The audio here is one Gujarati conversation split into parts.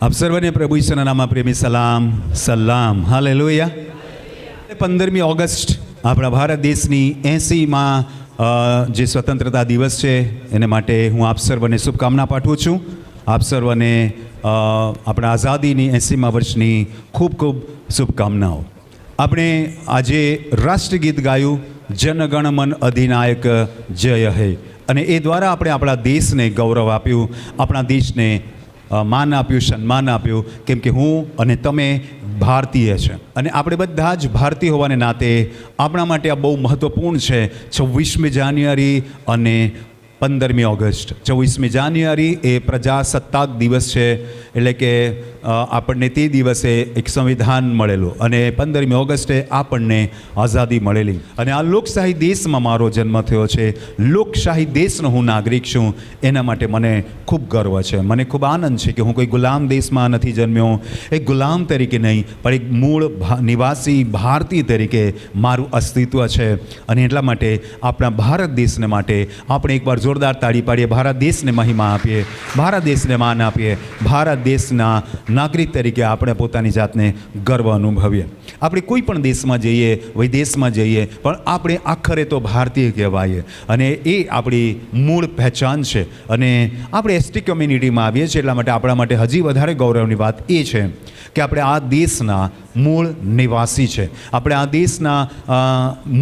આપ સર્વને પ્રભુ ઈશ્વરના નામમાં પ્રેમી સલામ સલામ હાલેલુયા. 15મી ઓગસ્ટ આપણા ભારત દેશની 80માં જે સ્વતંત્રતા દિવસ છે એને માટે હું આપ સર્વને શુભકામના પાઠવું છું. આપ સર્વને આપણા આઝાદીની 80મા વર્ષની ખૂબ ખૂબ શુભકામનાઓ. આપણે આજે રાષ્ટ્રગીત ગાયું, જનગણ મન અધિનાયક જય હે, અને એ દ્વારા આપણે આપણા દેશને ગૌરવ આપ્યું, આપણા દેશને માન આપ્યું, સન્માન આપ્યું, કેમ કે હું અને તમે ભારતીય છે અને આપણે બધા જ ભારતીય હોવાને નાતે આપણા માટે આ બહુ મહત્ત્વપૂર્ણ છે. 26મી જાન્યુઆરી અને 15મી ઓગસ્ટ. 24મી જાન્યુઆરી એ પ્રજાસત્તાક દિવસ છે, એટલે કે આપણને તે દિવસે એક સંવિધાન મળેલું, અને 15મી ઓગસ્ટે આપણને આઝાદી મળેલી. અને આ લોકશાહી દેશમાં મારો જન્મ થયો છે, લોકશાહી દેશનો હું નાગરિક છું, એના માટે મને ખૂબ ગર્વ છે, મને ખૂબ આનંદ છે કે હું કોઈ ગુલામ દેશમાં નથી જન્મ્યો. એક ગુલામ તરીકે નહીં, પણ એક મૂળ નિવાસી ભારતીય તરીકે મારું અસ્તિત્વ છે. અને એટલા માટે આપણા ભારત દેશને માટે આપણે એકવાર જોરદાર તાળી પાડીએ, ભારત દેશને મહિમા આપીએ, ભારત દેશને માન આપીએ, ભારત દેશના નાગરિક તરીકે આપણે પોતાની જાતને ગર્વ અનુભવીએ. આપણે કોઈ પણ દેશમાં જઈએ, વિદેશમાં જઈએ, પણ આપણે આખરે તો ભારતીય કહેવાય, અને એ આપણી મૂળ પહેચાન છે. અને આપણે એસટી કમ્યુનિટીમાં આવીએ છીએ, એટલા માટે આપણા માટે હજી વધારે ગૌરવની વાત એ છે કે આપણે આ દેશના મૂળ નિવાસી છે, આપણે આ દેશના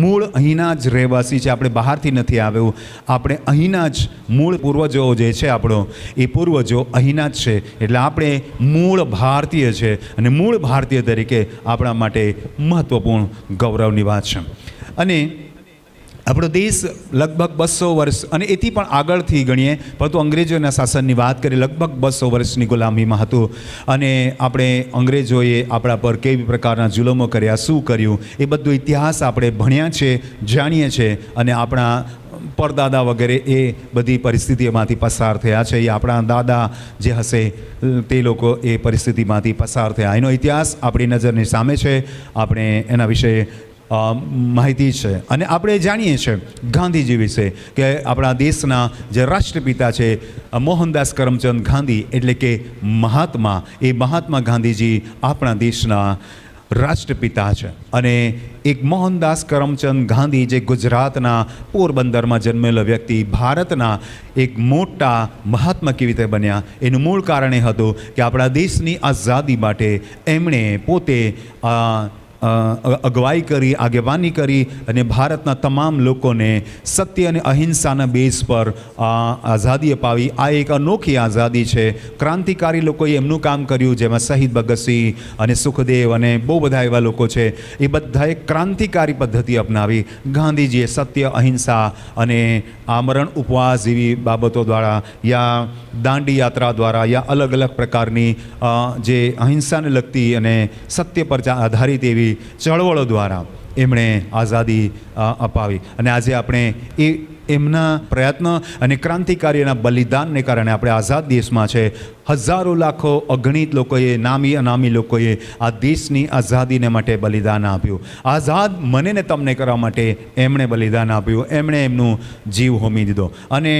મૂળ અહીંના જ રહેવાસી છે. આપણે બહારથી નથી આવ્યું, આપણે અહીંના જ મૂળ પૂર્વજો જે છે આપણો, એ પૂર્વજો અહીંના જ છે. એટલે આપણે મૂળ ભારતીય છે, અને મૂળ ભારતીય તરીકે આપણા માટે મહત્ત્વપૂર્ણ ગૌરવની વાત છે. અને આપણો દેશ લગભગ 200 વર્ષ અને એથી પણ આગળથી ગણીએ, પરંતુ અંગ્રેજોના શાસનની વાત કરીએ, લગભગ 200 વર્ષની ગુલામીમાં હતું. અને આપણે અંગ્રેજોએ આપણા પર કેવી પ્રકારના જુલમો કર્યા, શું કર્યું, એ બધું ઇતિહાસ આપણે ભણ્યા છે, જાણીએ છીએ. અને આપણા પરદાદા વગેરે એ બધી પરિસ્થિતિઓમાંથી પસાર થયા છે, એ આપણા દાદા જે હશે તે લોકો એ પરિસ્થિતિમાંથી પસાર થયા. એનો ઇતિહાસ આપણી નજરની સામે છે, આપણે એના વિશે માહિતી છે. અને આપણે જાણીએ છીએ ગાંધીજી વિશે કે આપણા દેશના જે રાષ્ટ્રપિતા છે મોહનદાસ કરમચંદ ગાંધી, એટલે કે મહાત્મા, એ મહાત્મા ગાંધીજી આપણા દેશના રાષ્ટ્રપિતા છે. અને એક મોહનદાસ કરમચંદ ગાંધી, જે ગુજરાતના પોરબંદરમાં જન્મેલો વ્યક્તિ, ભારતના એક મોટા મહાત્મા કેવી રીતે બન્યા, એનું મૂળ કારણ એ હતું કે આપણા દેશની આઝાદી માટે એમણે પોતે અગવાઈ કરી, આગેવાની કરી, અને ભારતના તમામ લોકોને સત્ય અને અહિંસાના બેઝ પર આઝાદી અપાવી. આ એક અનોખી આઝાદી છે. ક્રાંતિકારી લોકોએ એમનું કામ કર્યું, જેમાં શહીદ ભગતસિંહ અને સુખદેવ અને બહુ બધા એવા લોકો છે, એ બધાએ ક્રાંતિકારી પદ્ધતિ અપનાવી. ગાંધીજીએ સત્ય, અહિંસા અને આમરણ ઉપવાસ જેવી બાબતો દ્વારા, યા દાંડી યાત્રા દ્વારા, યા અલગ અલગ પ્રકારની જે અહિંસાને લગતી અને સત્ય પર આધારિત એવી ચળવળો દ્વારા એમણે આઝાદી અપાવી. અને આજે આપણે એમના પ્રયત્ન અને ક્રાંતિકારીના બલિદાનને કારણે આપણે આઝાદ દેશમાં છે. હજારો લાખો અગણિત લોકોએ, નામી અનામી લોકોએ આ દેશની આઝાદીને માટે બલિદાન આપ્યું. આઝાદ મને ને તમને કરવા માટે એમણે બલિદાન આપ્યું, એમણે એમનું જીવ હોમી દીધો. અને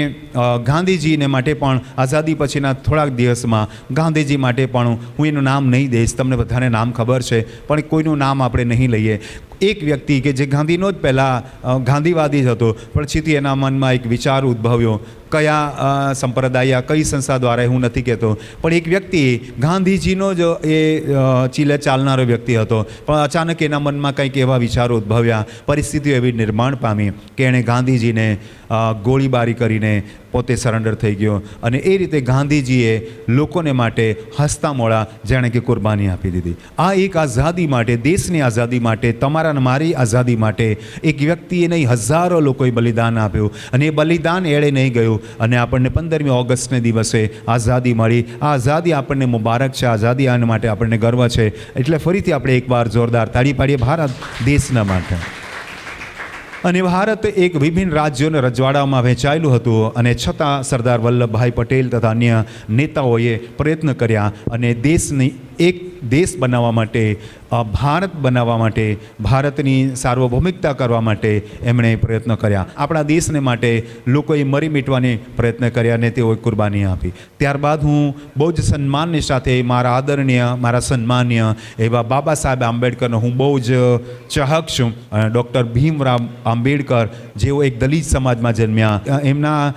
ગાંધીજીને માટે પણ આઝાદી પછીના થોડાક દિવસમાં ગાંધીજી માટે પણ હું એનું નામ નહીં દઈશ, તમને બધાને નામ ખબર છે, પણ કોઈનું નામ આપણે નહીં લઈએ. એક વ્યક્તિ કે જે ગાંધીનો જ પહેલાં ગાંધીવાદી જ હતો, પછીથી એના મનમાં એક વિચાર ઉદ્ભવ્યો, કયા સંપ્રદાય, કઈ સંસ્થા દ્વારા હું નથી કહેતો, પણ એક વ્યક્તિ ગાંધીજીનો જ એ ચીલે ચાલનારો વ્યક્તિ હતો, પણ અચાનક એના મનમાં કંઈક એવા વિચારો ઉદ્ભવ્યા, પરિસ્થિતિઓ એવી નિર્માણ પામી કે એણે ગાંધીજીને ગોળીબારી કરીને પોતે સરેન્ડર થઈ ગયો. અને એ રીતે ગાંધીજીએ લોકોને માટે હસતા મોડા જાણે કે કુરબાની આપી દીધી. આ એક આઝાદી માટે, દેશની આઝાદી માટે, તમારા અને મારી આઝાદી માટે એક વ્યક્તિએ નહીં, હજારો લોકોએ બલિદાન આપ્યું. અને એ બલિદાન એળે નહીં ગયું, અને આપણને 15મી ઓગસ્ટને દિવસે આઝાદી મળી. આ આઝાદી આપણને મુબારક છે, આઝાદી આના માટે આપણને ગર્વ છે. એટલે ફરીથી આપણે એકવાર જોરદાર તાળી પાડીએ ભારત દેશના માટે. અને ભારત એક વિભિન્ન રાજ્યો અને રજવાડાઓમાં વહેંચાયેલું હતું, અને છતાં સરદાર વલ્લભભાઈ પટેલ તથા અન્ય નેતાઓએ પ્રયત્ન કર્યા અને દેશની એક દેશ બનાવવા માટે, ભારત બનાવવા માટે, ભારતની સાર્વભૌમિકતા કરવા માટે એમણે પ્રયત્ન કર્યા. આપણા દેશને માટે લોકોએ મરી મીટવાની પ્રયત્ન કર્યા અને તેઓએ કુરબાની આપી. ત્યારબાદ હું બહુ જ સન્માનની સાથે મારા આદરણીય, મારા સન્માનીય એવા બાબા સાહેબ આંબેડકરનો હું બહુ જ ચાહક છું. ડૉક્ટર ભીમરાવ આંબેડકર જેઓ એક દલિત સમાજમાં જન્મ્યા, એમના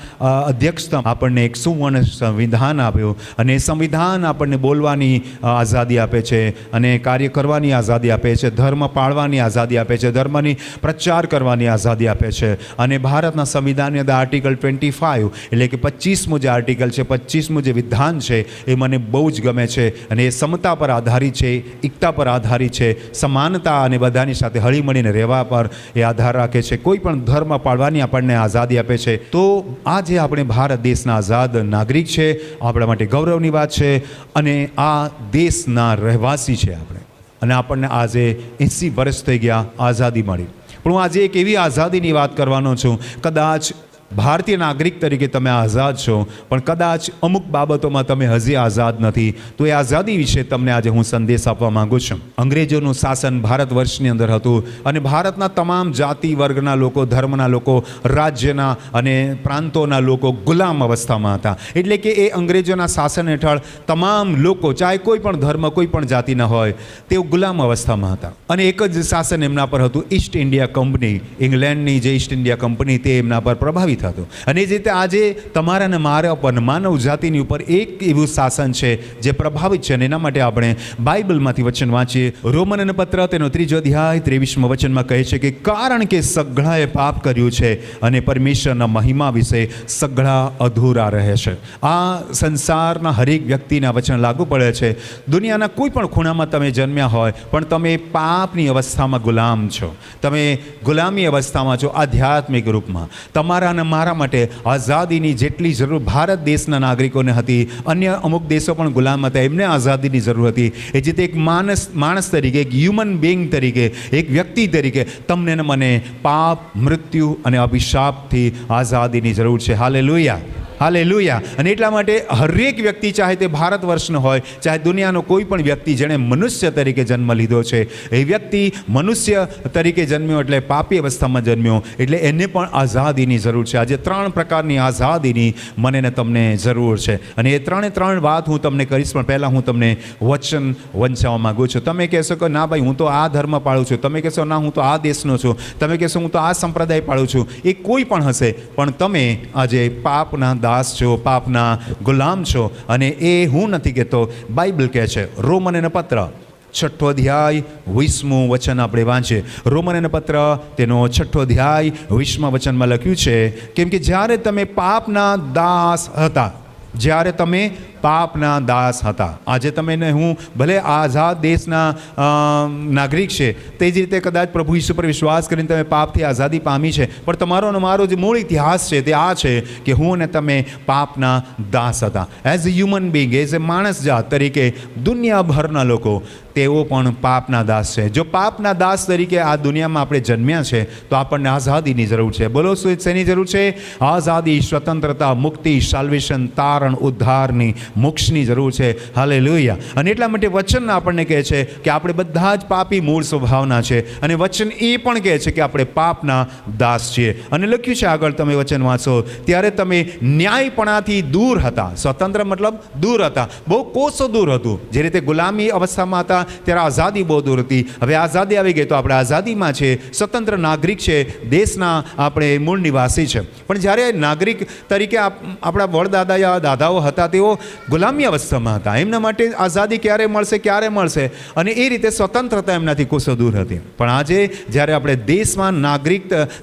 અધ્યક્ષતા આપણને એક સુવર્ણ સંવિધાન આપ્યું અને સંવિધાન આપણને બોલવાની આઝાદી આપે છે અને કાર્ય કરવાની આઝાદી આપે છે, ધર્મ પાળવાની આઝાદી આપે છે, ધર્મની પ્રચાર કરવાની આઝાદી આપે છે. અને ભારતના સંવિધાનની અંદર આર્ટિકલ 25 એટલે કે 25મું જે આર્ટિકલ છે, 25મું જે વિધાન છે એ મને બહુ જ ગમે છે અને એ સમતા પર આધારિત છે, એકતા પર આધારિત છે, સમાનતા અને બધાની સાથે હળીમળીને રહેવા પર એ આધાર રાખે છે. કોઈ પણ ધર્મ પાળવાની આપણને આઝાદી આપે છે. તો આજે આપણે ભારત દેશના આઝાદ નાગરિક છે, આપણા માટે ગૌરવની વાત છે અને આ દેશના રહેવાસી છે આપણે. અને આપણને આજે 80 વર્ષ થઈ ગયા આઝાદી મળી. પણ હું આજે એક એવી આઝાદીની વાત કરવાનો છું, કદાચ ભારતીય નાગરિક તરીકે તમે આઝાદ છો, પણ કદાચ અમુક બાબતોમાં તમે હજી આઝાદ નથી. તો એ આઝાદી વિશે તમને આજે હું સંદેશ આપવા માંગુ છું. અંગ્રેજોનું શાસન ભારત વર્ષની અંદર હતું અને ભારતના તમામ જાતિ વર્ગના લોકો, ધર્મના લોકો, રાજ્યના અને પ્રાંતોના લોકો ગુલામ અવસ્થામાં હતા. એટલે કે એ અંગ્રેજોના શાસન હેઠળ તમામ લોકો, ચાહે કોઈ પણ ધર્મ, કોઈ પણ જાતિના હોય, તેઓ ગુલામ અવસ્થામાં હતા. અને એક જ શાસન એમના પર હતું, ઈસ્ટ ઇન્ડિયા કંપની, ઇંગ્લેન્ડની જે ઈસ્ટ ઇન્ડિયા કંપની, તે એમના પર પ્રભાવિત હતું. અને જે રીતે આજે તમારા અને મારા ઉપર, માનવ જાતિની ઉપર એક એવું શાસન છે જે પ્રભાવિત છે. અને એના માટે આપણે બાઇબલમાંથી વચન વાંચીએ. રોમનને પત્ર તેનો 3 અધ્યાય 23મા વચનમાં કહે છે કે કારણ કે સઘળાએ પાપ કર્યું છે અને પરમેશ્વરના મહિમા વિશે સઘળા અધૂરા રહે છે. આ સંસારના હરેક વ્યક્તિના વચન લાગુ પડે છે. દુનિયાના કોઈ પણ ખૂણામાં તમે જન્મ્યા હોય, પણ તમે પાપની અવસ્થામાં ગુલામ છો. તમે ગુલામી અવસ્થામાં છો આધ્યાત્મિક રૂપમાં. તમારા અને મારા માટે આઝાદીની જેટલી જરૂર ભારત દેશના નાગરિકોને હતી, અન્ય અમુક દેશો પણ ગુલામ હતા, એમને આઝાદીની જરૂર હતી. એ જે એક માણસ તરીકે, એક હ્યુમન બિંગ તરીકે, એક વ્યક્તિ તરીકે તમને ને મને પાપ, મૃત્યુ અને અભિશાપથી આઝાદીની જરૂર છે. Hallelujah, hallelujah. અને એટલા માટે હરેક વ્યક્તિ, ચાહે તે ભારત વર્ષનો હોય, ચાહે દુનિયાનો કોઈ પણ વ્યક્તિ જેણે મનુષ્ય તરીકે જન્મ લીધો છે, એ વ્યક્તિ મનુષ્ય તરીકે જન્મ્યો એટલે પાપી અવસ્થામાં જન્મ્યો, એટલે એને પણ આઝાદીની જરૂર છે. આજે 3 પ્રકારની આઝાદીની મને ને તમને જરૂર છે. અને એ 3 વાત હું તમને કરીશ, પણ પહેલાં હું તમને વચન વંચાવવા માગું છું. તમે કહેશો કે ના ભાઈ, હું તો આ ધર્મ પાળું છું. તમે કહેશો ના, હું તો આ દેશનો છું. તમે કહેશો હું તો આ સંપ્રદાય પાળું છું. એ કોઈ પણ હશે, પણ તમે આજે પાપના દાસ છો, પાપના ગુલામ છો. અને એ હું નથી કહેતો, બાઇબલ કહે છે. રોમનને પત્ર 6 અધ્યાય 20મું વચન આપણે વાંચીએ. રોમનને પત્ર તેનો 6 અધ્યાય 20મા વચનમાં લખ્યું છે, કેમ કે જ્યારે તમે પાપના દાસ હતા, જ્યારે તમે પાપના દાસ હતા. આજે તમે ને હું ભલે આઝાદ દેશના નાગરિક છે, તે જ રીતે કદાચ પ્રભુ ઈસુ પર વિશ્વાસ કરીને તમે પાપથી આઝાદી પામી છે, પણ તમારો અને મારો જે મૂળ ઇતિહાસ છે તે આ છે કે હું અને તમે પાપના દાસ હતા. As a human being, as a માણસ જાત તરીકે દુનિયાભરના લોકો તેઓ પણ પાપના દાસ છે. જો પાપના દાસ તરીકે આ દુનિયામાં આપણે જન્મ્યા છે, તો આપણને આઝાદીની જરૂર છે. બોલો, શું શેની જરૂર છે? આઝાદી, સ્વતંત્રતા, મુક્તિ, સાલ્વેશન, તારણ, ઉદ્ધારની, મોક્ષની જરૂર છે. હાલેલુયા. અને એટલા માટે વચન આપણને કહે છે કે આપણે બધા જ પાપી મૂળ સ્વભાવના છે. અને વચન એ પણ કહે છે કે આપણે પાપના દાસ છીએ. અને લખ્યું છે આગળ, તમે વચન વાંચો, ત્યારે તમે ન્યાયપણાથી દૂર હતા. સ્વતંત્ર મતલબ દૂર હતા, બહુ કોસો દૂર હતું. જે રીતે ગુલામી અવસ્થામાં હતા ત્યારે આઝાદી બહુ દૂર હતી. હવે આઝાદી આવી ગઈ તો આપણે આઝાદીમાં છે, સ્વતંત્ર નાગરિક છે, દેશના આપણે મૂળ નિવાસી છે. પણ જ્યારે નાગરિક તરીકે આપણા વડદાદા દાદાઓ હતા, તેઓ ગુલામી અવસ્થામાં હતા. એમના માટે આઝાદી ક્યારે મળશે, ક્યારે મળશે, અને એ રીતે સ્વતંત્રતા એમનાથી કોસો દૂર હતી. પણ આજે જ્યારે આપણે દેશમાં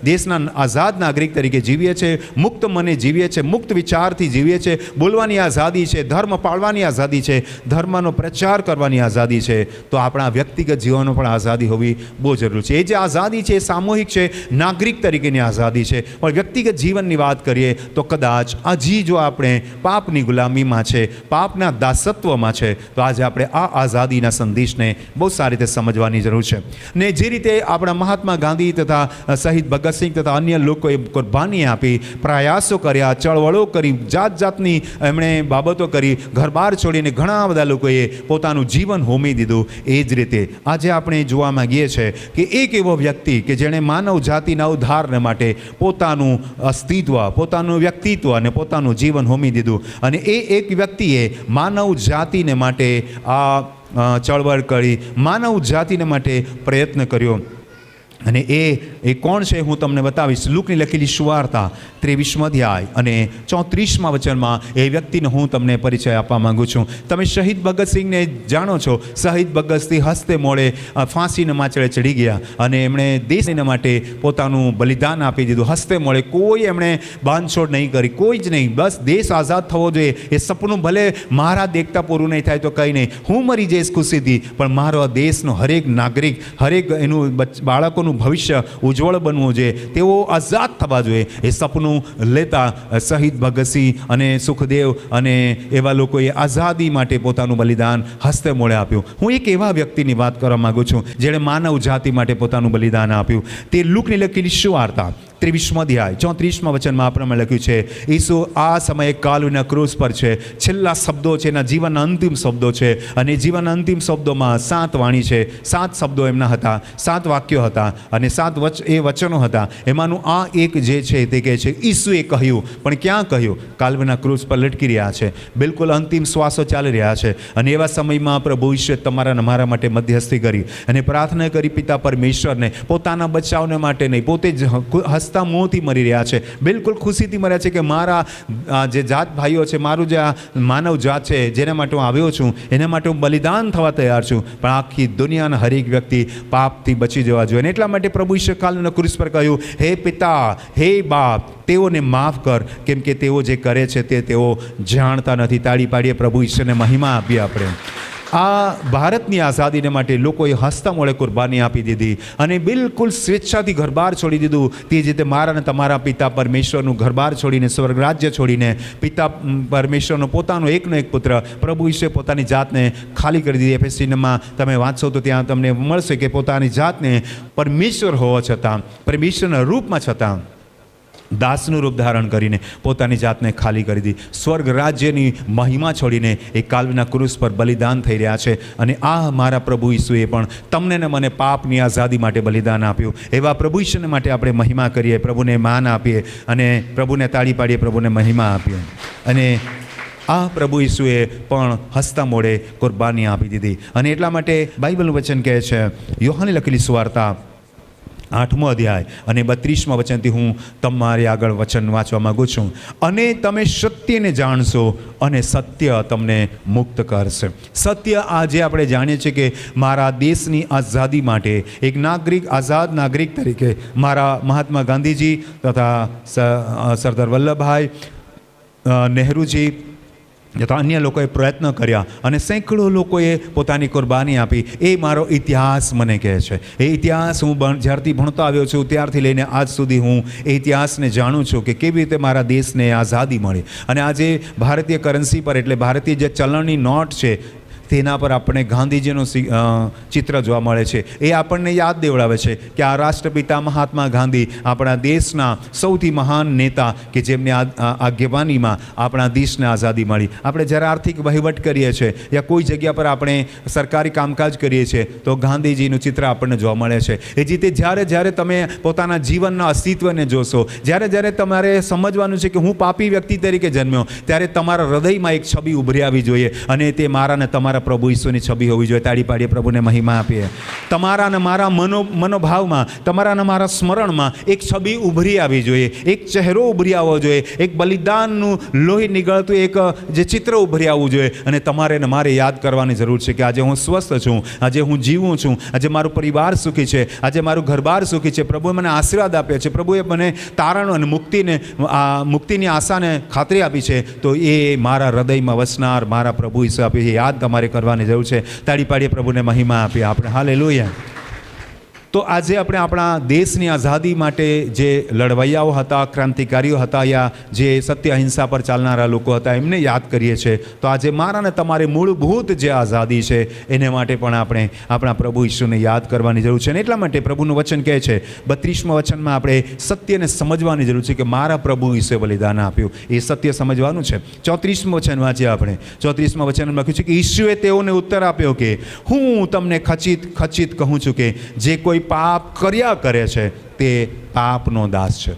દેશના આઝાદ નાગરિક તરીકે જીવીએ છીએ, મુક્ત મને જીવીએ છીએ, મુક્ત વિચારથી જીવીએ છીએ, બોલવાની આઝાદી છે, ધર્મ પાળવાની આઝાદી છે, ધર્મનો પ્રચાર કરવાની આઝાદી છે, તો આપણા વ્યક્તિગત જીવનનો પણ આઝાદી હોવી બહુ જરૂરી છે. એ જે આઝાદી છે એ સામૂહિક છે, નાગરિક તરીકેની આઝાદી છે. પણ વ્યક્તિગત જીવનની વાત કરીએ તો કદાચ હજી જો આપણે પાપની ગુલામીમાં છે, પાપના દાસત્વમાં છે. તો આજે આપણે આ આઝાદીના સંદેશને બહુ સારી રીતે સમજવાની જરૂર છે. ને જે રીતે આપણા મહાત્મા ગાંધી તથા શહીદ ભગતસિંહ તથા અન્ય લોકોએ કુરબાની આપી, પ્રયાસો કર્યા, ચળવળો કરી, જાત જાતની એમણે બાબતો કરી, ઘરબાર છોડીને ઘણા બધા લોકોએ પોતાનું જીવન હોમી દીધું. એ જ રીતે આજે આપણે જોવા માંગીએ છીએ કે એક એવો વ્યક્તિ કે જેણે માનવ જાતિના ઉદ્ધારને માટે પોતાનું અસ્તિત્વ, પોતાનું વ્યક્તિત્વ અને પોતાનું જીવન હોમી દીધું. અને એ એક વ્યક્તિએ માનવ જાતિને માટે આ ચળવળ કરી, માનવ જાતિને માટે પ્રયત્ન કર્યો. અને એ કોણ છે હું તમને બતાવીશ. લૂકની લખેલી સુવાર્તા 23મો અધ્યાય અને 34મા વચનમાં એ વ્યક્તિનો હું તમને પરિચય આપવા માંગુ છું. તમે શહીદ ભગતસિંહને જાણો છો. શહીદ ભગતસિંહ હસ્તે મોડે ફાંસીના માચડે ચડી ગયા અને એમણે દેશના માટે પોતાનું બલિદાન આપી દીધું. હસ્તે મોડે કોઈ એમણે બાંધછોડ નહીં કરી, કોઈ જ નહીં. બસ દેશ આઝાદ થવો જોઈએ એ સપનું ભલે મારા દેખતા પૂરું નહીં થાય તો કંઈ નહીં, હું મરી જઈશ ખુશીથી, પણ મારો દેશનો હરેક નાગરિક, હરેક એનું બાળકોનું ભવિષ્ય ઉજ્જવળ બનવું જોઈએ, તેઓ આઝાદ થવા જોઈએ. એ સપનું લેતા શહીદ ભગતસિંહ અને સુખદેવ અને એવા લોકોએ આઝાદી માટે પોતાનું બલિદાન હસ્તે મોડે આપ્યું. હું એક એવા વ્યક્તિની વાત કરવા માગું છું જેણે માનવ જાતિ માટે પોતાનું બલિદાન આપ્યું. તે લૂકની લખેલી સુવાર્તા 23મો અધ્યાય 34મા વચનમાં આપણે લખ્યું છે, ઈસુ આ સમયે કાલ્વરીના ક્રૂસ પર છે. છેલ્લા શબ્દો છે, એના જીવનના અંતિમ શબ્દો છે. અને જીવનના અંતિમ શબ્દોમાં 7 વાણી છે, 7 શબ્દો એમના હતા, 7 વાક્યો હતા અને 7 એ વચનો હતા. એમાંનું આ એક જે છે તે કહે છે ઈસુએ કહ્યું. પણ ક્યાં કહ્યું? કાલ્વરીના ક્રૂસ પર લટકી રહ્યા છે, બિલકુલ અંતિમ શ્વાસો ચાલી રહ્યા છે. અને એવા સમયમાં પ્રભુ ઈશ્વરે તમારા અને મારા માટે મધ્યસ્થી કરી અને પ્રાર્થના કરી પિતા પરમેશ્વરને, પોતાના બચાવને માટે નહીં, પોતે જ મોંથી મરી રહ્યા છે, બિલકુલ ખુશીથી મર્યા છે કે મારા જે જાત ભાઈઓ છે, મારું જે આ માનવ જાત છે જેના માટે હું આવ્યો છું, એના માટે હું બલિદાન થવા તૈયાર છું. પણ આખી દુનિયાના હરેક વ્યક્તિ પાપથી બચી જવા જોઈએ. અને એટલા માટે પ્રભુ ઈશ્વર કાલ્વરીના ક્રૂસ પર કહ્યું, હે પિતા, હે બાપ, તેઓને માફ કર, કેમ કે તેઓ જે કરે છે તે તેઓ જાણતા નથી. તાળી પાડીએ, પ્રભુ ઈશ્વરને મહિમા આપીએ. આપણે આ ભારતની આઝાદીને માટે લોકોએ હસતા મોડે કુરબાની આપી દીધી અને બિલકુલ સ્વેચ્છાથી ઘરબાર છોડી દીધું. તે જ રીતે મારા અને તમારા પિતા પરમેશ્વરનું ઘરબાર છોડીને, સ્વર્ગ રાજ્ય છોડીને, પિતા પરમેશ્વરનો પોતાનો એકનો એક પુત્ર પ્રભુ ઈશ્વરે પોતાની જાતને ખાલી કરી દીધી. એફએસસીમાં તમે વાંચશો તો ત્યાં તમને મળશે કે પોતાની જાતને પરમેશ્વર હોવા છતાં, પરમેશ્વરના રૂપમાં છતાં દાસનું રૂપ ધારણ કરીને પોતાની જાતને ખાલી કરી દીધી. સ્વર્ગ રાજ્યની મહિમા છોડીને એ કાલ્વરીના ક્રૂસ પર બલિદાન થઈ રહ્યા છે. અને આ મારા પ્રભુ ઈસુએ પણ તમને ને મને પાપની આઝાદી માટે બલિદાન આપ્યું. એવા પ્રભુ ઈશ્વરને માટે આપણે મહિમા કરીએ, પ્રભુને માન આપીએ અને પ્રભુને તાળી પાડીએ, પ્રભુને મહિમા આપીએ. અને આ પ્રભુ ઈસુએ પણ હસતા મોડે કુરબાની આપી દીધી. અને એટલા માટે બાઇબલનું વચન કહે છે, યોહાનની લખેલી સુવાર્તા 8મો અધ્યાય અને 32મા વચનથી હું તમારી આગળ વચન વાંચવા માગું છું. અને તમે સત્યને જાણશો અને સત્ય તમને મુક્ત કરશે. સત્ય આજે આપણે જાણીએ છીએ કે મારા દેશની આઝાદી માટે એક નાગરિક, આઝાદ નાગરિક તરીકે મારા મહાત્મા ગાંધીજી તથા સરદાર વલ્લભભાઈ નહેરુજી તથા અન્ય લોકોએ પ્રયત્ન કર્યા અને સેંકડો લોકોએ પોતાની કુરબાની આપી. એ મારો ઇતિહાસ મને કહે છે. એ ઇતિહાસ હું જ્યારથી ભણતો આવ્યો છું ત્યારથી લઈને આજ સુધી હું એ ઇતિહાસને જાણું છું કે કેવી રીતે મારા દેશને આઝાદી મળી. અને આજે ભારતીય કરન્સી પર, એટલે ભારતીય જે ચલણની નોટ છે તેના પર આપણે ગાંધીજીનું ચિત્ર જોવા મળે છે. એ આપણને યાદ દેવડાવે છે કે આ રાષ્ટ્રપિતા મહાત્મા ગાંધી આપણા દેશના સૌથી મહાન નેતા કે જેમની આગેવાનીમાં આપણા દેશને આઝાદી મળી. આપણે જ્યારે આર્થિક વહીવટ કરીએ છીએ યા કોઈ જગ્યા પર આપણે સરકારી કામકાજ કરીએ છીએ તો ગાંધીજીનું ચિત્ર આપણને જોવા મળે છે. એ જ રીતે જ્યારે જ્યારે તમે પોતાના જીવનના અસ્તિત્વને જોશો, જ્યારે જ્યારે તમારે સમજવાનું છે કે હું પાપી વ્યક્તિ તરીકે જન્મ્યો, ત્યારે તમારા હૃદયમાં એક છબી ઉભરી આવવી જોઈએ અને તે મારા ને તમારા પ્રભુ ઈશ્વરની છબી હોવી જોઈએ. તાળી પાડીએ, પ્રભુને મહિમા આપીએ. તમારા અને મારા મનોભાવમાં, તમારા અને મારા સ્મરણમાં એક છબી ઉભરી આવવી જોઈએ, એક ચહેરો ઉભરી આવવો જોઈએ, એક બલિદાનનું લોહી નીકળતું એક જે ચિત્ર ઉભરી આવવું જોઈએ. અને તમારે ને મારે યાદ કરવાની જરૂર છે કે આજે હું સ્વસ્થ છું, આજે હું જીવું છું, આજે મારું પરિવાર સુખી છે, આજે મારું ઘરબાર સુખી છે. પ્રભુએ મને આશીર્વાદ આપ્યા છે, પ્રભુએ મને તારણ અને મુક્તિની આશાને ખાતરી આપી છે. તો એ મારા હૃદયમાં વસનાર મારા પ્રભુ ઈસુ આપી યાદ તમારે કરવાની જરૂર છે. તાળી પાડીએ, પ્રભુને મહિમા આપીએ આપણે. હાલેલુયા. તો આજે આપણે આપણા દેશની આઝાદી માટે જે લડવૈયાઓ હતા, ક્રાંતિકારીઓ હતા, યા જે સત્ય અહિંસા પર ચાલનારા લોકો હતા, એમને યાદ કરીએ છીએ. તો આજે મારા ને તમારે મૂળભૂત જે આઝાદી છે એને માટે પણ આપણે આપણા પ્રભુ ઈસુને યાદ કરવાની જરૂર છે. અને એટલા માટે પ્રભુનું વચન કહે છે 32મા વચનમાં આપણે સત્યને સમજવાની જરૂર છે કે મારા પ્રભુ ઈસુએ બલિદાન આપ્યું, એ સત્ય સમજવાનું છે. 34મું વચન વાંચીએ આપણે. 34મા વચનમાં લખ્યું છે કે ઈસુએ તેઓને ઉત્તર આપ્યો કે હું તમને ખચિત કહું છું કે જે કોઈ પાપ કર્યા કરે છે તે પાપનો દાસ છે.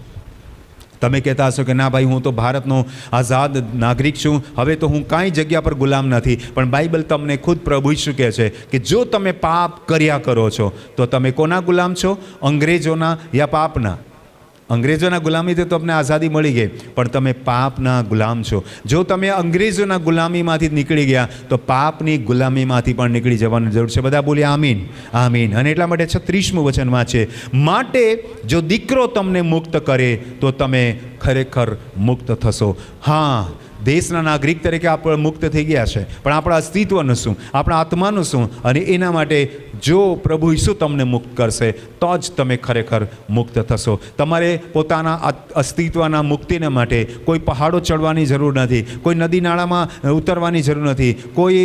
તમે કહેતા હશો કે ના ભાઈ, હું તો ભારતનો આઝાદ નાગરિક છું, હવે તો હું કાંઈ જગ્યા પર ગુલામ નથી. પણ બાઇબલ તમને ખુદ પ્રભુ ઈસુ કહે છે કે જો તમે પાપ કર્યા કરો છો તો તમે કોના ગુલામ છો? અંગ્રેજોના યા પાપના? અંગ્રેજોના ગુલામીથી તમને આઝાદી મળી ગઈ, પણ તમે પાપના ગુલામ છો. જો તમે અંગ્રેજોના ગુલામીમાંથી નીકળી ગયા તો પાપની ગુલામીમાંથી પણ નીકળી જવાની જરૂર છે. બધા બોલ્યા આમીન, આમીન. અને એટલા માટે 36મું વચન વાંચે, માટે જો દીકરો તમને મુક્ત કરે તો તમે ખરેખર મુક્ત થશો. હા, દેશના નાગરિક તરીકે આપણે મુક્ત થઈ ગયા છે, પણ આપણા અસ્તિત્વનું શું, આપણા આત્માનું શું? અને એના માટે જો પ્રભુ ઈસુ તમને મુક્ત કરશે તો જ તમે ખરેખર મુક્ત થશો. તમારે પોતાના અસ્તિત્વના મુક્તિને માટે કોઈ પહાડો ચડવાની જરૂર નથી, કોઈ નદી નાળામાં ઉતરવાની જરૂર નથી, કોઈ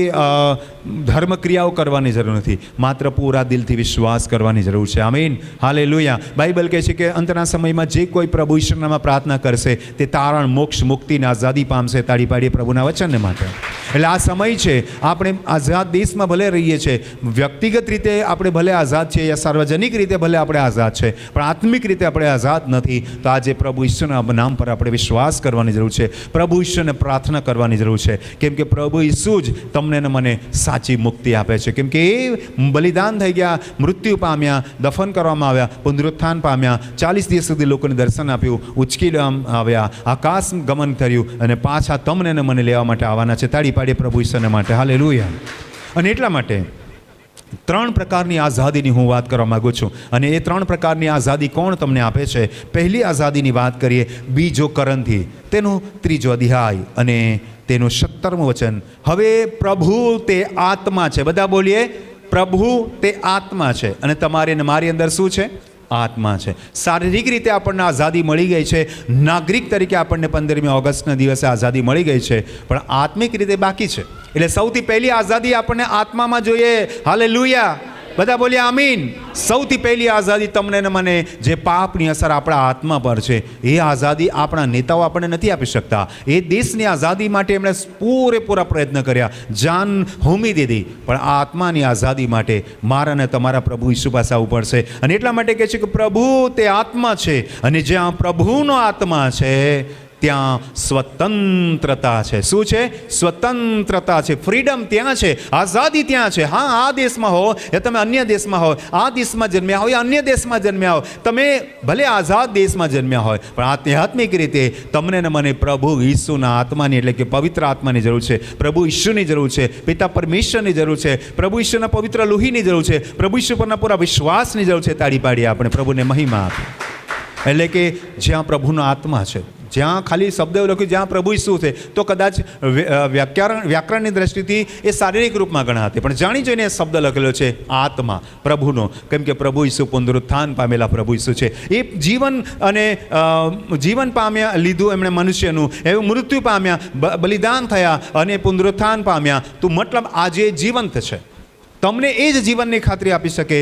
ધર્મક્રિયાઓ કરવાની જરૂર નથી. માત્ર પૂરા દિલથી વિશ્વાસ કરવાની જરૂર છે. આમીન, હાલેલુયા. બાઇબલ કહે છે કે અંતના સમયમાં જે કોઈ પ્રભુ ઈશ્વરનામાં પ્રાર્થના કરશે તે તારણ, મોક્ષ, મુક્તિને આઝાદી પામશે. તાળી પાડીએ પ્રભુના વચનને માટે. એટલે આ સમય છે, આપણે આઝાદ દેશમાં ભલે રહીએ છીએ, વ્યક્તિગત રીતે આપણે ભલે આઝાદ છીએ યા સાર્વજનિક રીતે ભલે આપણે આઝાદ છે, પણ આત્મિક રીતે આપણે આઝાદ નથી. તો આજે પ્રભુ ઈસુના નામ પર આપણે વિશ્વાસ કરવાની જરૂર છે, પ્રભુ ઈસુને પ્રાર્થના કરવાની જરૂર છે. કેમ કે પ્રભુ ઈસુ જ તમને ને મને સાચી મુક્તિ આપે છે. કેમ કે એ બલિદાન થઈ ગયા, મૃત્યુ પામ્યા, દફન કરવામાં આવ્યા, પુનરુત્થાન પામ્યા, 40 દિવસ સુધી લોકોને દર્શન આપ્યું, ઉચકી આવ્યા, આકાશ ગમન કર્યું અને પાછા તમને ને મને લેવા માટે આવવાના છે. તાળી પાડીએ પ્રભુ ઈસુને માટે. હાલેલુયા. અને એટલા માટે 3 પ્રકારની આઝાદીની હું વાત કરવા માગું છું. અને એ 3 પ્રકારની આઝાદી કોણ તમને આપે છે? પહેલી આઝાદીની વાત કરીએ બીજો કરંથી, તેનું 3જો અધ્યાય અને તેનું 17મું વચન. હવે પ્રભુ તે આત્મા છે. બધા બોલીએ, પ્રભુ તે આત્મા છે. અને તમારી અને મારી અંદર શું છે? આત્મા છે. શારીરિક રીતે આપણને આઝાદી મળી ગઈ છે, નાગરિક તરીકે આપણને 15મી ઓગસ્ટના દિવસે આઝાદી મળી ગઈ છે, પણ આત્મિક રીતે બાકી છે. એટલે સૌથી પહેલી આઝાદી આપણને આત્મામાં જોઈએ. હાલેલુયા. બધા બોલ્યા આમીન. સૌથી પહેલી આઝાદી તમને ને મને જે પાપની અસર આપણા આત્મા પર છે, એ આઝાદી આપણા નેતાઓ આપણને નથી આપી શકતા. એ દેશની આઝાદી માટે એમણે પૂરેપૂરા પ્રયત્ન કર્યા, જાન હોમી દીધી, પણ આ આત્માની આઝાદી માટે મારા ને તમારા પ્રભુ ઈસુ પાસે આવવું પડશે. અને એટલા માટે કહે છે કે પ્રભુ તે આત્મા છે, અને જ્યાં પ્રભુનો આત્મા છે ત્યાં સ્વતંત્રતા છે. શું છે? સ્વતંત્રતા છે, ફ્રીડમ ત્યાં છે, આઝાદી ત્યાં છે. હા, આ દેશમાં હો યા તમે અન્ય દેશમાં હોય, આ દેશમાં જન્મ્યા હોય યા અન્ય દેશમાં જન્મ્યા હોય, તમે ભલે આઝાદ દેશમાં જન્મ્યા હોય, પણ આધ્યાત્મિક રીતે તમને ને મને પ્રભુ ઈસુના આત્માની એટલે કે પવિત્ર આત્માની જરૂર છે, પ્રભુ ઈસુની જરૂર છે, પિતા પરમેશ્વરની જરૂર છે, પ્રભુ ઈસુના પવિત્ર લોહીની જરૂર છે, પ્રભુ ઈસુ પરના પૂરા વિશ્વાસની જરૂર છે. તાળી પાડીએ આપણે પ્રભુને મહિમા આપીએ. એટલે કે જ્યાં પ્રભુનો આત્મા છે, જ્યાં ખાલી શબ્દ એવું લખ્યું જ્યાં પ્રભુ ઈસુ છે, તો કદાચ વ્યાકરણની દ્રષ્ટિથી એ શારીરિક રૂપમાં ગણા હતી, પણ જાણી જોઈને એ શબ્દ લખેલો છે આત્મા પ્રભુનો. કેમ કે પ્રભુ ઈસુ પુનરુત્થાન પામેલા પ્રભુ ઈસુ છે. એ જીવન અને જીવન પામ્યા લીધું એમણે મનુષ્યનું, એવું મૃત્યુ પામ્યા, બલિદાન થયા અને પુનરુત્થાન પામ્યા. તો મતલબ આજે જીવંત છે. તમને એ જ જીવનની ખાતરી આપી શકે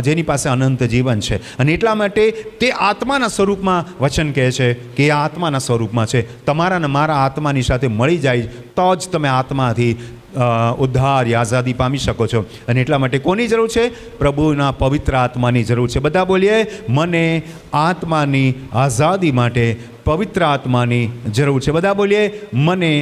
જેની પાસે અનંત જીવન છે. અને એટલા માટે તે આત્માના સ્વરૂપમાં વચન કહે છે કે એ આત્માના સ્વરૂપમાં છે. તમારા ને મારા આત્માની સાથે મળી જાય તો જ તમે આત્માથી ઉદ્ધાર આઝાદી પામી શકો છો. અને એટલા માટે કોની જરૂર છે? પ્રભુના પવિત્ર આત્માની જરૂર છે. બધા બોલીએ, મને આત્માની આઝાદી માટે પવિત્ર આત્માની જરૂર છે. બધા બોલીએ, મને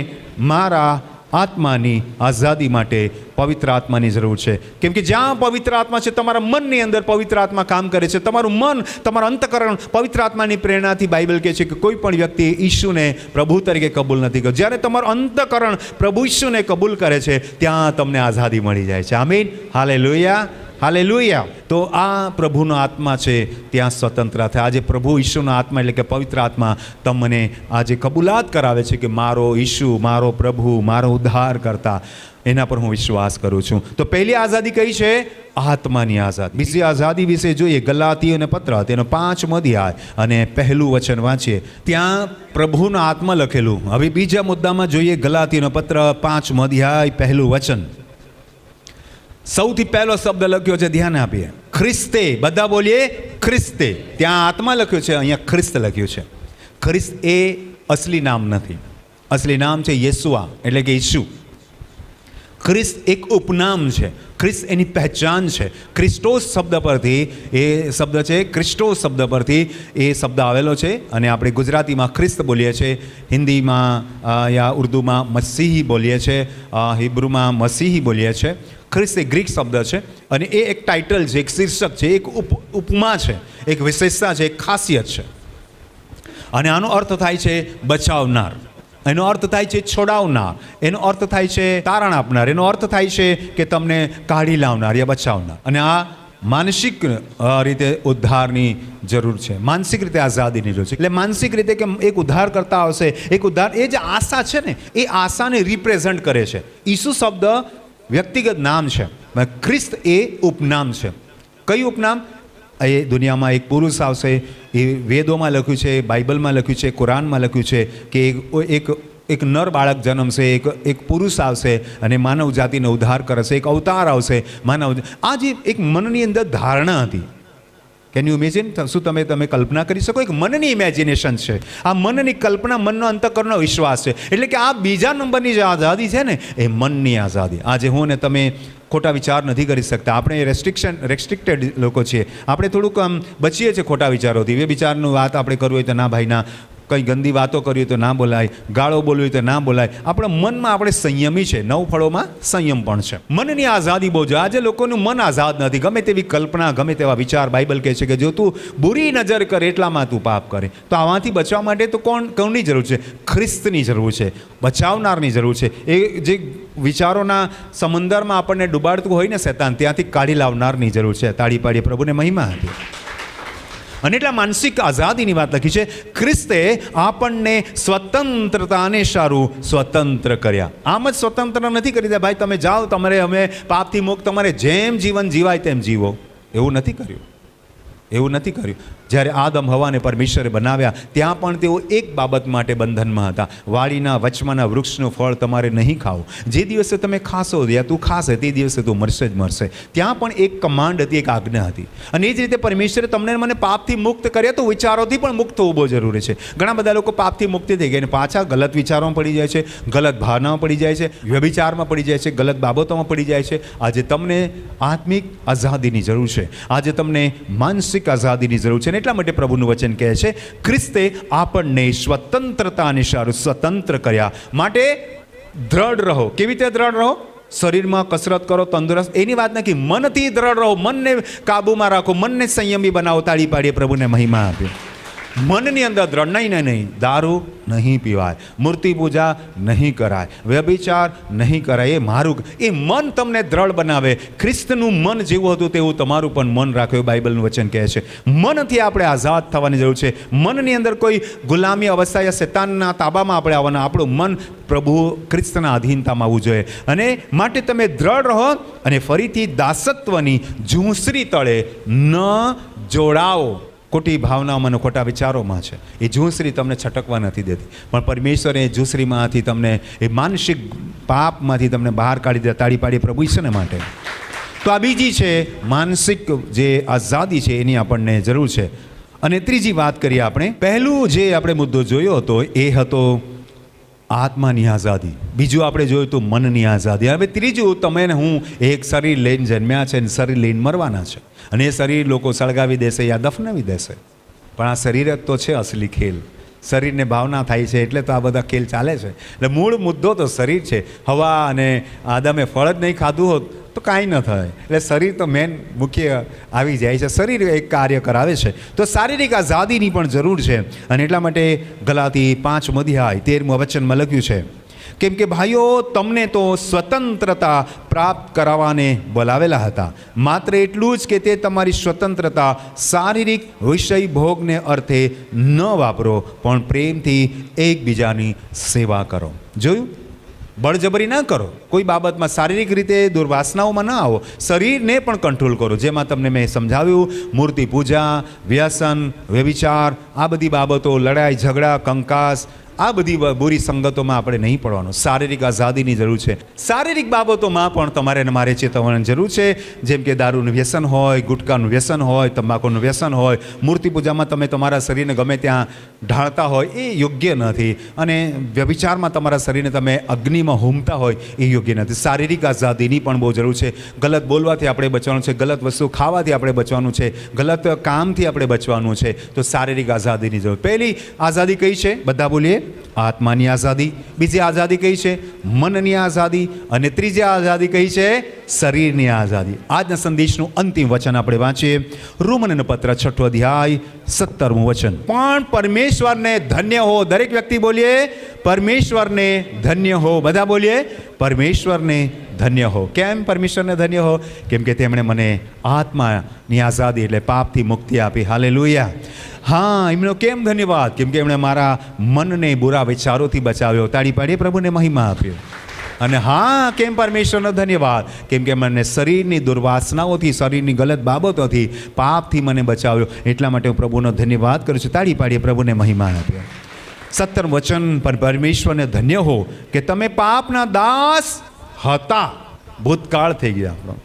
મારા આત્માની આઝાદી માટે પવિત્ર આત્માની જરૂર છે. કેમ કે જ્યાં પવિત્ર આત્મા છે, તમારા મનની અંદર પવિત્ર આત્મા કામ કરે છે. તમારું મન, તમારું અંતઃકરણ પવિત્ર આત્માની પ્રેરણાથી, બાઇબલ કહે છે કે કોઈ પણ વ્યક્તિ ઈસુને પ્રભુ તરીકે કબૂલ નથી કર્યો. જ્યારે તમારું અંતઃકરણ પ્રભુ ઈસુને કબૂલ કરે છે, ત્યાં તમને આઝાદી મળી જાય છે. આમીન, હાલેલુયા, હાલેલુયા. તો આ પ્રભુનો આત્મા છે, ત્યાં સ્વતંત્ર થાય. આજે પ્રભુ ઈસુનો આત્મા એટલે કે પવિત્ર આત્મા તમને આજે કબૂલાત કરાવે છે કે મારો ઈસુ, મારો પ્રભુ, મારો ઉદ્ધાર કરતા, એના પર હું વિશ્વાસ કરું છું. તો પહેલી આઝાદી કઈ છે? આત્માની આઝાદી. બીજી આઝાદી વિશે જોઈએ, ગલાતીઓને પત્ર તેનો 5મો અધ્યાય અને પહેલું વચન વાંચીએ, ત્યાં પ્રભુનો આત્મા લખેલું. હવે બીજા મુદ્દામાં જોઈએ, ગલાતીઓનો પત્ર 5મો અધ્યાય પહેલું વચન. સૌથી પહેલો શબ્દ લખ્યો છે, ધ્યાન આપીએ, ખ્રિસ્તે. બધા બોલીએ ખ્રિસ્તે. ત્યાં આત્મા લખ્યું છે, અહીંયા ખ્રિસ્ત લખ્યું છે. ખ્રિસ્ત એ અસલી નામ નથી. અસલી નામ છે યેસુઆ, એટલે કે ઈસુ. ખ્રિસ્ત એક ઉપનામ છે. ખ્રિસ્ત એની પહેચાન છે. ક્રિસ્ટોસ શબ્દ પરથી, એ શબ્દ છે ક્રિસ્ટોસ શબ્દ પરથી એ શબ્દ આવેલો છે. અને આપણે ગુજરાતીમાં ખ્રિસ્ત બોલીએ છીએ, હિન્દીમાં યા ઉર્દુમાં મસીહી બોલીએ છીએ, હિબ્રુમાં મસીહી બોલીએ છીએ. ખ્રિસ્ત એ ગ્રીક શબ્દ છે અને એ એક ટાઇટલ છે, એક શીર્ષક છે, એક ઉપમા છે, એક વિશેષતા છે, એક ખાસિયત છે. અને આનો અર્થ થાય છે બચાવનાર, એનો અર્થ થાય છે છોડાવનાર, એનો અર્થ થાય છે તારણ આપનાર, એનો અર્થ થાય છે કે તમને કાઢી લાવનાર યા બચાવનાર. અને આ માનસિક રીતે ઉદ્ધારની જરૂર છે, માનસિક રીતે આઝાદીની જરૂર છે. એટલે માનસિક રીતે કે એક ઉદ્ધાર કરતા આવશે, એક ઉદ્ધાર, એ જે આશા છે ને, એ આશાને રિપ્રેઝન્ટ કરે છે. ઈસુ શબ્દ વ્યક્તિગત નામ છે, ખ્રિસ્ત એ ઉપનામ છે. કયું ઉપનામ? એ દુનિયામાં એક પુરુષ આવશે, એ વેદોમાં લખ્યું છે, બાઇબલમાં લખ્યું છે, કુરાનમાં લખ્યું છે કે એક નર બાળક જન્મશે, એક પુરુષ આવશે અને માનવ જાતિનો ઉદ્ધાર કરશે, એક અવતાર આવશે માનવ. આ જે એક મનની અંદર ધારણા હતી, કેન યુ ઇમેજિન? શું તમે કલ્પના કરી શકો? એક મનની ઇમેજિનેશન છે. આ મનની કલ્પના, મનનો અંતઃકરણનો વિશ્વાસ છે. એટલે કે આ બીજા નંબરની જે આઝાદી છે ને, એ મનની આઝાદી. આજે હું ને તમે ખોટા વિચાર નથી કરી શકતા. આપણે રેસ્ટ્રિક્ટેડ લોકો છીએ. આપણે થોડુંક બચીએ છીએ ખોટા વિચારોથી. એ વિચારનું વાત આપણે કરવું હોય તો ના ભાઈ ના, કંઈ ગંદી વાતો કરવી હોય તો ના બોલાય, ગાળો બોલવી હોય તો ના બોલાય. આપણા મનમાં આપણે સંયમી છે. 9 ફળોમાં સંયમ પણ છે. મનની આઝાદી બહુ છે. આજે લોકોનું મન આઝાદ નથી. ગમે તેવી કલ્પના, ગમે તેવા વિચાર. બાઇબલ કહે છે કે જો તું બુરી નજર કરે એટલામાં તું પાપ કરે. તો આમાંથી બચવા માટે તો કોની જરૂર છે? ખ્રિસ્તની જરૂર છે, બચાવનારની જરૂર છે. એ જે વિચારોના સમંદરમાં આપણને ડૂબાડતું હોય ને શેતાન, ત્યાંથી કાઢી લાવનારની જરૂર છે. તાળી પાડીએ પ્રભુને મહિમા હતી. અને એટલા માનસિક આઝાદીની વાત લખી છે. ખ્રિસ્તે આપણને સ્વતંત્રતાને સારું સ્વતંત્ર કર્યા. આમ જ સ્વતંત્ર નથી કરી દીધા, ભાઈ તમે જાઓ, તમારે અમે પાપથી મુક્ત, તમારે જેમ જીવન જીવાય તેમ જીવો. એવું નથી કર્યું. એવું નથી કર્યું. જ્યારે આદમ હવાને પરમેશ્વરે બનાવ્યા, ત્યાં પણ તેઓ એક બાબત માટે બંધનમાં હતા, વાડીના વચમાંના વૃક્ષનું ફળ તમારે નહીં ખાવું. જે દિવસે તમે ખાશો યા તું ખાશે તે દિવસે તું મરશે જ મરશે. ત્યાં પણ એક કમાન્ડ હતી, એક આજ્ઞા હતી. અને એ જ રીતે પરમેશ્વરે તમને મને પાપથી મુક્ત કર્યા, તો વિચારોથી પણ મુક્ત થવું બહુ જરૂરી છે. ઘણા બધા લોકો પાપથી મુક્તિ થઈ ગયા અને પાછા ગલત વિચારોમાં પડી જાય છે, ગલત ભાવનામાં પડી જાય છે, વ્યભિચારમાં પડી જાય છે, ગલત બાબતોમાં પડી જાય છે. આજે તમને આત્મિક આઝાદીની જરૂર છે. આજે તમને માનસિક આઝાદીની જરૂર છે. એટલા માટે પ્રભુનું વચન કહે છે, ખ્રિસ્તે આપણને સ્વતંત્રતાને સારું સ્વતંત્ર કર્યા. માટે દ્રઢ રહો. કેવી રીતે દ્રઢ રહો? શરીરમાં કસરત કરો, તંદુરસ્ત, એની વાત નથી. મનથી દ્રઢ રહો, મનને કાબુમાં રાખો, મનને સંયમી બનાવો. તાળી પાડીએ પ્રભુને મહિમા આપે. મનની અંદર દ્રઢ નહીં. દારૂ નહીં પીવાય, મૂર્તિ પૂજા નહીં કરાય, વ્યભિચાર નહીં કરાય. એ મારું, એ મન તમને દ્રઢ બનાવે. ખ્રિસ્તનું મન જેવું હતું તેવું તમારું પણ મન રાખો, એવું બાઇબલનું વચન કહે છે. મનથી આપણે આઝાદ થવાની જરૂર છે. મનની અંદર કોઈ ગુલામી અવસ્થા યા શેતાનના તાબામાં આપણે આવવાના. આપણું મન પ્રભુ ખ્રિસ્તના અધીનતામાં આવવું જોઈએ. અને માટે તમે દ્રઢ રહો અને ફરીથી દાસત્વની ઝૂંસરી તળે ન જોડાઓ. ખોટી ભાવનાઓમાં, ખોટા વિચારોમાં છે. એ ઝૂંસરી તમને છટકવા નથી દેતી, પણ પરમેશ્વરે એ ઝૂંસરીમાંથી તમને, એ માનસિક પાપમાંથી તમને બહાર કાઢી દે. તાળી પાડી પ્રભુ ઈશ્વરને માટે. તો આ બીજી છે માનસિક જે આઝાદી છે, એની આપણને જરૂર છે. અને ત્રીજી વાત કરીએ આપણે. પહેલું જે આપણે મુદ્દો જોયો હતો એ હતો આત્માની આઝાદી. બીજું આપણે જોયું હતું મનની આઝાદી. હવે ત્રીજું, તમે ને હું એક શરીર લઈને જન્મ્યા છે અને શરીર લઈને મરવાના છે. અને એ શરીર લોકો સળગાવી દેશે યા દફનાવી દેશે. પણ આ શરીર જ તો છે અસલી ખેલ. શરીરને ભાવના થાય છે એટલે તો આ બધા ખેલ ચાલે છે. એટલે મૂળ મુદ્દો તો શરીર છે. હવા અને આદમે ફળ જ નહીં ખાધું હોત તો કાંઈ ન થાય. એટલે શરીર તો મેન મુખ્ય આવી જાય છે. શરીર એક કાર્ય કરાવે છે. તો શારીરિક આઝાદીની પણ જરૂર છે. અને એટલા માટે ગલાતી 5મો અધ્યાય 13મું વચનમાં લખ્યું છે, કેમ કે ભાઈઓ તમને તો સ્વતંત્રતા પ્રાપ્ત કરાવવાને બોલાવેલા હતા. માત્ર એટલું જ કે તે તમારી સ્વતંત્રતા શારીરિક વિષય ભોગને અર્થે ન વાપરો, પણ પ્રેમથી એકબીજાની સેવા કરો. જોયું? બળજબરી ના કરો, કોઈ બાબતમાં શારીરિક રીતે દુર્વાસનાઓમાં ના આવો, શરીરને પણ કંટ્રોલ કરો. જેમાં તમને મેં સમજાવ્યું, મૂર્તિ પૂજા, વ્યસન, વ્યભિચાર, આ બધી બાબતો, લડાઈ ઝઘડા, કંકાસ, આ બધી બુરી સંગતોમાં આપણે નહીં પડવાનું. શારીરિક આઝાદીની જરૂર છે. શારીરિક બાબતોમાં પણ તમારે અને મારે ચેતવવાની જરૂર છે. જેમ કે દારૂનું વ્યસન હોય, ગુટકાનું વ્યસન હોય, તંબાકુનું વ્યસન હોય, મૂર્તિ પૂજામાં તમે તમારા શરીરને ગમે ત્યાં ઢાળતા હોય, એ યોગ્ય નથી. અને વ્યભિચારમાં તમારા શરીરને તમે અગ્નિમાં હોમતા હોય, એ યોગ્ય નથી. શારીરિક આઝાદીની પણ બહુ જરૂર છે. ગલત બોલવાથી આપણે બચવાનું છે, ગલત વસ્તુ ખાવાથી આપણે બચવાનું છે, ગલત કામથી આપણે બચવાનું છે. તો શારીરિક આઝાદીની જરૂર. પહેલી આઝાદી કઈ છે? બધા બોલીએ. આત્માની આઝાદી. બીજી આઝાદી કઈ છે? મનની આઝાદી. અને ત્રીજી આઝાદી કઈ છે? શરીરની આઝાદી. આજના સંદેશનું અંતિમ વચન આપણે વાંચીએ. રોમનનો પત્ર 6 અધ્યાય 17મું વચન. પણ પરમેશ્વરને ધન્ય હો. દરેક વ્યક્તિ બોલીએ, પરમેશ્વરને ધન્ય હો. બધા બોલીએ, પરમેશ્વરને ધન્ય હો. કેમ પરમેશ્વરને ધન્ય હો? કેમ કે તેમણે મને આત્માની આઝાદી એટલે પાપથી મુક્તિ આપી. હાલેલુયા. હા, એમનો કેમ ધન્યવાદ? કેમ કે એમણે મારા મનને બુરા વિચારોથી બચાવ્યો. તાળી પાડીએ, પ્રભુને મહિમા આપ્યો. અને હા, કેમ પરમેશ્વરનો ધન્યવાદ? કેમ કે મને શરીરની દુર્વાસનાઓથી, શરીરની ગલત બાબતોથી, પાપથી મને બચાવ્યો. એટલા માટે હું પ્રભુનો ધન્યવાદ કરું છું. તાળી પાડીએ, પ્રભુને મહિમા આપ્યો. 17 વચન. પર પરમેશ્વરને ધન્ય હો કે તમે પાપના દાસ હતા. ભૂતકાળ થઈ ગયા આપણો.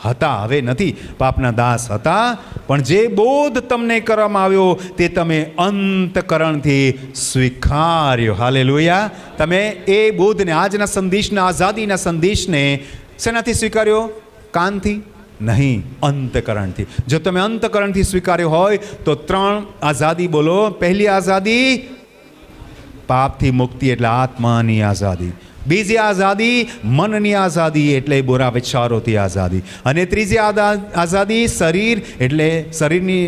હતા, હવે નથી. પાપના દાસ હતા, પણ જે બોધ તમને કરવામાં આવ્યો તે તમે અંતકરણથી સ્વીકાર્યો. હાલેલુયા. તમે એ બોધને, આજના સંદેશના, આઝાદીના સંદેશને શેનાથી સ્વીકાર્યો? કાનથી નહીં, અંતકરણથી. જો તમે અંતકરણથી સ્વીકાર્યો હોય તો 3 આઝાદી બોલો. પહેલી આઝાદી પાપથી મુક્તિ એટલે આત્માની આઝાદી. બીજી આઝાદી મનની આઝાદી એટલે બુરા વિચારોથી આઝાદી. અને ત્રીજી આઝાદી શરીર એટલે શરીરની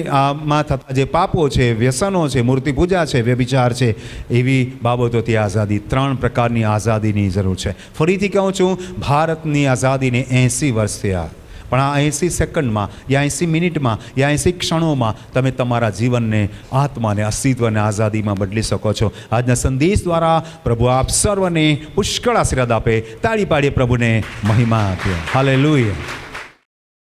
માં થતા જે પાપો છે, વ્યસનો છે, મૂર્તિ પૂજા છે, વ્યભિચાર છે, એવી બાબતોથી આઝાદી. 3 પ્રકારની આઝાદીની જરૂર છે. ફરીથી કહું છું, ભારતની આઝાદીને 80 વર્ષ થયા. પણ આ 80 સેકન્ડમાં યા 80 મિનિટમાં યા 80 ક્ષણોમાં તમે તમારા જીવનને, આત્માને, અસ્તિત્વને આઝાદીમાં બદલી શકો છો. આજના સંદેશ દ્વારા પ્રભુ આપ સર્વને પુષ્કળ આશીર્વાદ આપે. તાળી પાડીએ, પ્રભુને મહિમા આપીએ. હાલેલુયા.